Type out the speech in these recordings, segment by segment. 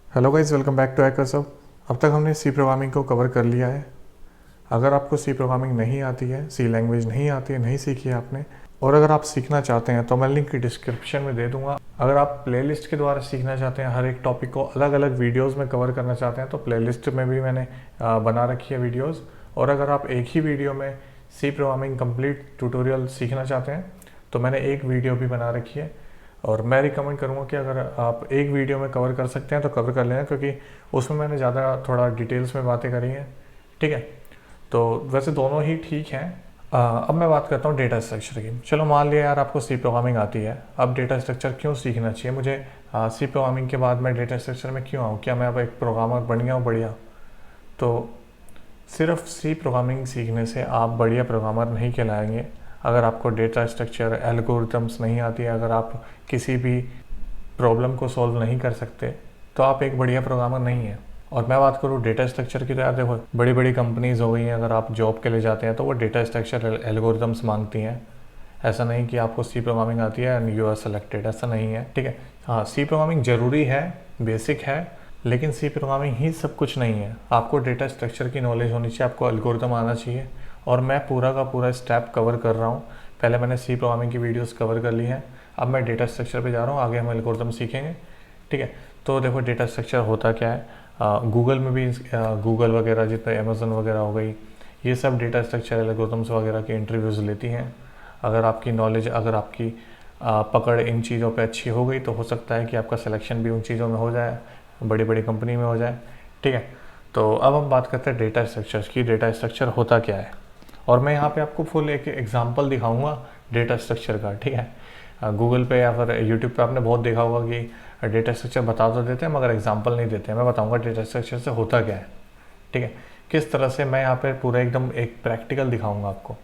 Hello guys, welcome back to Hackershub. अब तक हमने सी प्रोग्रामिंग को कवर कर लिया है। अगर आपको सी प्रोग्रामिंग नहीं आती है, सी लैंग्वेज नहीं आती है, नहीं सीखी है आपने, और अगर आप सीखना चाहते हैं तो मैं लिंक डिस्क्रिप्शन में दे दूंगा। अगर आप प्लेलिस्ट के द्वारा सीखना चाहते हैं, हर एक टॉपिक को अलग अलग वीडियोस में कवर करना चाहते हैं तो प्लेलिस्ट में भी मैंने बना रखी है वीडियोस। और अगर आप एक ही वीडियो में सी प्रोग्रामिंग कंप्लीट ट्यूटोरियल सीखना चाहते हैं तो मैंने एक वीडियो भी बना रखी है। और मैं रिकमेंड करूँगा कि अगर आप एक वीडियो में कवर कर सकते हैं तो कवर कर लेना, क्योंकि उसमें मैंने ज़्यादा थोड़ा डिटेल्स में बातें करी हैं। ठीक है, तो वैसे दोनों ही ठीक हैं। अब मैं बात करता हूँ डेटा स्ट्रक्चर की। चलो मान लिया यार आपको सी प्रोग्रामिंग आती है, अब डेटा स्ट्रक्चर क्यों सीखना चाहिए मुझे? सी प्रोग्रामिंग के बाद मैं डेटा स्ट्रक्चर में क्यों आऊँ? क्या मैं अब एक प्रोग्रामर बन गया हूँ बढ़िया? तो सिर्फ सी प्रोग्रामिंग सीखने से आप बढ़िया प्रोग्रामर नहीं कहलाएंगे। अगर आपको डेटा स्ट्रक्चर एल्गोरिथम्स नहीं आती है, अगर आप किसी भी प्रॉब्लम को सॉल्व नहीं कर सकते तो आप एक बढ़िया प्रोग्रामर नहीं है। और मैं बात करूँ डेटा स्ट्रक्चर की तो यार देखो, बड़ी बड़ी कंपनीज हो गई हैं, अगर आप जॉब के लिए जाते हैं तो वो डेटा स्ट्रक्चर एल्गोरिथम्स मांगती हैं। ऐसा नहीं कि आपको सी प्रोग्रामिंग आती है एंड यू आर सेलेक्टेड, ऐसा नहीं है। ठीक है, हाँ सी प्रोग्रामिंग ज़रूरी है, बेसिक है, लेकिन सी प्रोग्रामिंग ही सब कुछ नहीं है। आपको डेटा स्ट्रक्चर की नॉलेज होनी चाहिए, आपको एल्गोरिथम आना चाहिए। और मैं पूरा का पूरा स्टेप कवर कर रहा हूँ। पहले मैंने सी प्रोग्रामिंग की वीडियोस कवर कर ली हैं, अब मैं डेटा स्ट्रक्चर पे जा रहा हूँ, आगे हम एल्गोरिथम सीखेंगे। ठीक है, तो देखो डेटा स्ट्रक्चर होता क्या है। गूगल में भी गूगल वगैरह जितने अमेजन वगैरह हो गई, ये सब डेटा स्ट्रक्चर एल्गोरिथम्स वगैरह के इंटरव्यूज़ लेती हैं। अगर आपकी नॉलेज, अगर आपकी पकड़ इन चीज़ों पे अच्छी हो गई तो हो सकता है कि आपका सिलेक्शन भी उन चीज़ों में हो जाए, बड़ी बड़ी कंपनी में हो जाए। ठीक है, तो अब हम बात करते हैं डेटा स्ट्रक्चर्स की। डेटा स्ट्रक्चर होता क्या है, और मैं यहाँ पे आपको फुल एक एग्जांपल दिखाऊंगा डेटा स्ट्रक्चर का। ठीक है, गूगल पे या फिर यूट्यूब पे आपने बहुत देखा होगा कि डेटा स्ट्रक्चर बता तो देते हैं मगर एग्जांपल नहीं देते हैं। मैं बताऊंगा डेटा स्ट्रक्चर से होता क्या है। ठीक है, किस तरह से मैं यहाँ पे पूरा एकदम एक प्रैक्टिकल दिखाऊंगा आपको।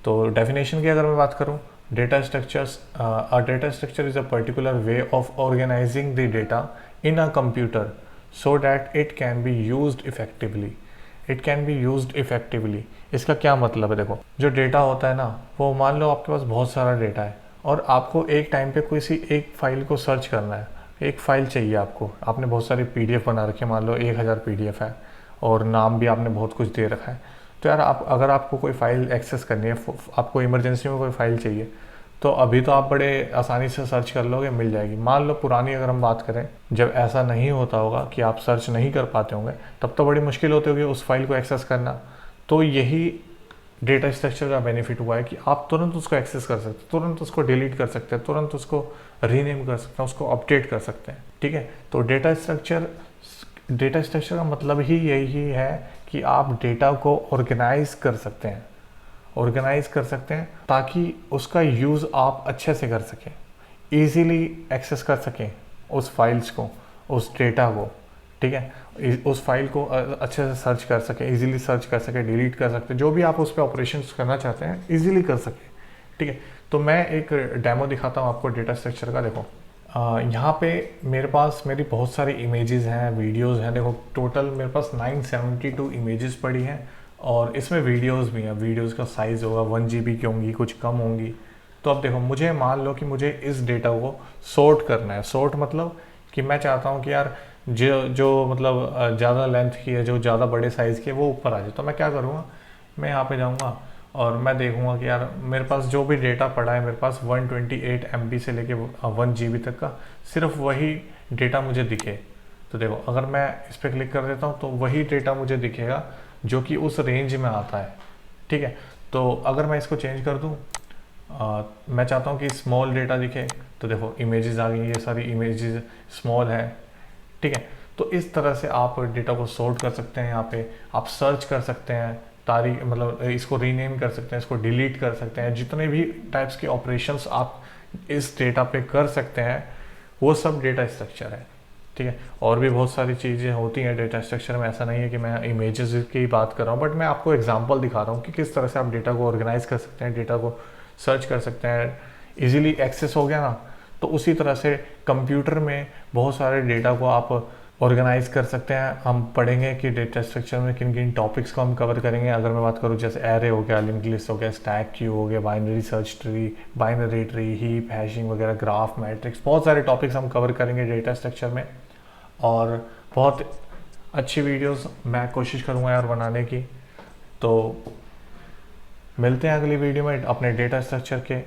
तो डेफिनेशन की अगर मैं बात करूँ, data structures, a data structure is a particular way of organising the data in a computer so that it can be used effectively. It can be used effectively, इसका क्या मतलब है? देखो, जो डेटा होता है ना, वो मान लो आपके पास बहुत सारा डेटा है और आपको एक टाइम पे कोई सी एक फाइल को सर्च करना है। एक फाइल चाहिए आपको, आपने बहुत सारी पीडीएफ बना रखी है, मान लो 1000 पीडीएफ है और नाम भी आपने बहुत कुछ दे रखा है। तो यार आप, अगर आपको कोई फाइल एक्सेस करनी है, आपको इमरजेंसी में कोई फाइल चाहिए, तो अभी तो आप बड़े आसानी से सर्च कर लोगे, मिल जाएगी। मान लो पुरानी अगर हम बात करें, जब ऐसा नहीं होता होगा कि आप सर्च नहीं कर पाते होंगे, तब तो बड़ी मुश्किल होती होगी उस फाइल को एक्सेस करना। तो यही डेटा स्ट्रक्चर का बेनिफिट हुआ है कि आप तुरंत उसको एक्सेस कर सकते हैं, तुरंत उसको डिलीट कर सकते हैं, तुरंत उसको रीनेम कर सकते हैं, उसको अपडेट कर सकते हैं। ठीक है, तो डेटा स्ट्रक्चर का मतलब ही यही है कि आप डेटा को ऑर्गेनाइज कर सकते हैं, ऑर्गेनाइज कर सकते हैं ताकि उसका यूज़ आप अच्छे से कर सकें, इजीली एक्सेस कर सकें उस फाइल्स को, उस डेटा को। ठीक है, उस फाइल को अच्छे से सर्च कर सकें, इजीली सर्च कर सकें, डिलीट कर सकते हैं, जो भी आप उस पर ऑपरेशंस करना चाहते हैं इजीली कर सकें। ठीक है, तो मैं एक डेमो दिखाता हूँ आपको डेटा स्ट्रक्चर का। देखो, यहाँ पे मेरे पास मेरी बहुत सारी इमेजेस हैं, वीडियोस हैं। देखो, टोटल मेरे पास 972 इमेजेस पड़ी हैं और इसमें वीडियोस भी हैं। वीडियोस का साइज़ होगा 1 GB की होंगी, कुछ कम होंगी। तो अब देखो, मुझे मान लो कि मुझे इस डेटा को सॉर्ट करना है। सॉर्ट मतलब कि मैं चाहता हूँ कि यार जो जो मतलब ज़्यादा लेंथ की है, जो ज़्यादा बड़े साइज़ की है, वो ऊपर आ जाए। तो मैं क्या करूँगा, मैं यहाँ पे जाऊँगा और मैं देखूँगा कि यार मेरे पास जो भी डेटा पड़ा है, मेरे पास 128 MB से लेके 1 GB तक का सिर्फ वही डेटा मुझे दिखे। तो देखो, अगर मैं इस पर क्लिक कर देता हूँ तो वही डेटा मुझे दिखेगा जो कि उस रेंज में आता है। ठीक है, तो अगर मैं इसको चेंज कर दूँ, मैं चाहता हूँ कि स्मॉल डेटा दिखे, तो देखो इमेजेस आ गई, ये सारी इमेजेस स्मॉल है। ठीक है, तो इस तरह से आप डेटा को सॉर्ट कर सकते हैं। यहाँ पे आप सर्च कर सकते हैं, तारीख मतलब इसको रीनेम कर सकते हैं, इसको डिलीट कर सकते हैं, जितने भी टाइप्स के ऑपरेशंस आप इस डेटा पे कर सकते हैं वो सब डेटा स्ट्रक्चर है। ठीक है, और भी बहुत सारी चीज़ें होती हैं डेटा स्ट्रक्चर में। ऐसा नहीं है कि मैं इमेजेस की बात कर रहा हूँ, बट मैं आपको एग्जांपल दिखा रहा हूँ कि किस तरह से आप डेटा को ऑर्गेनाइज कर सकते हैं, डेटा को सर्च कर सकते हैं। इजीली एक्सेस हो गया ना, तो उसी तरह से कंप्यूटर में बहुत सारे डेटा को आप ऑर्गेनाइज कर सकते हैं। हम पढ़ेंगे कि डेटा स्ट्रक्चर में किन किन टॉपिक्स को हम कवर करेंगे। अगर मैं बात करूँ, जैसे एरे हो गया, लिंक्ड लिस्ट हो गया, स्टैक क्यू हो गया, binary search tree, binary tree, heap, hashing वगैरह, ग्राफ, मैट्रिक्स, बहुत सारे टॉपिक्स हम कवर करेंगे डेटा स्ट्रक्चर में। और बहुत अच्छी वीडियोस मैं कोशिश करूँगा यार बनाने की। तो मिलते हैं अगली वीडियो में अपने डेटा स्ट्रक्चर के।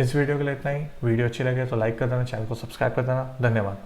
इस वीडियो के लिए इतना ही। वीडियो अच्छी लगे तो लाइक कर देना, चैनल को सब्सक्राइब कर देना। धन्यवाद।